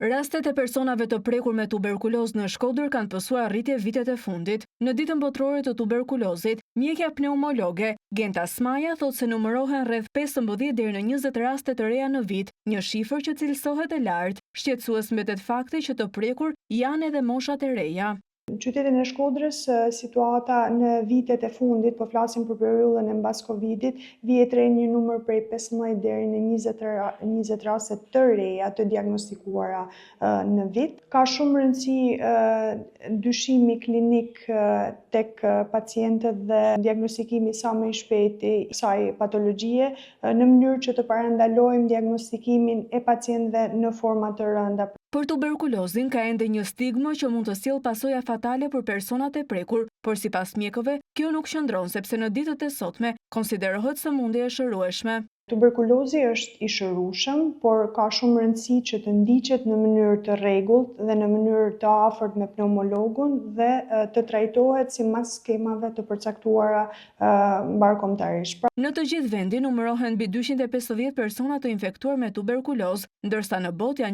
Rastet e personave të prekur me tuberkulozë në Shkodër kanë pësuar rritje vitet e fundit. Në ditën botërore të tuberkulozit, mjekja pneumologe Genta Smaja thot se numërohen rreth 15 deri në 20 raste të reja në vit, një shifër që cilësohet e lartë. Shqetësues mbetet fakti që të prekur janë edhe moshat e reja. Në qytetin e Shkodrës, situata në vitet e fundit, po flasim për periudhën e mbas Covidit, vihet re një numër prej 15 deri në 20 raste të reja të diagnostikuara në vit. Ka shumë rëndësi dyshimi klinik tek pacientët dhe diagnostikimi sa më i shpejti i kësaj patologjie në mënyrë që të parandalojmë diagnostikimin e pacientëve në forma të rënda. Për tuberkulozin ka ende një stigmë që mund të sjellë pasoja fatale për personat e prekur, por sipas mjekëve, kjo nuk qëndron sepse në ditët e sotme konsiderohet sëmundje e shërueshme. Tuberkulozi është i shërueshëm, por ka shumë rëndësi që të ndiqet në mënyrë të rregullt dhe në mënyrë të afërt me pneumologun dhe të trajtohet sipas skemave të përcaktuara mbarkombëtarisht. Në të gjithë vendin numërohen mbi 250 persona të infektuar me tuberkulozë, ndërsa në botë janë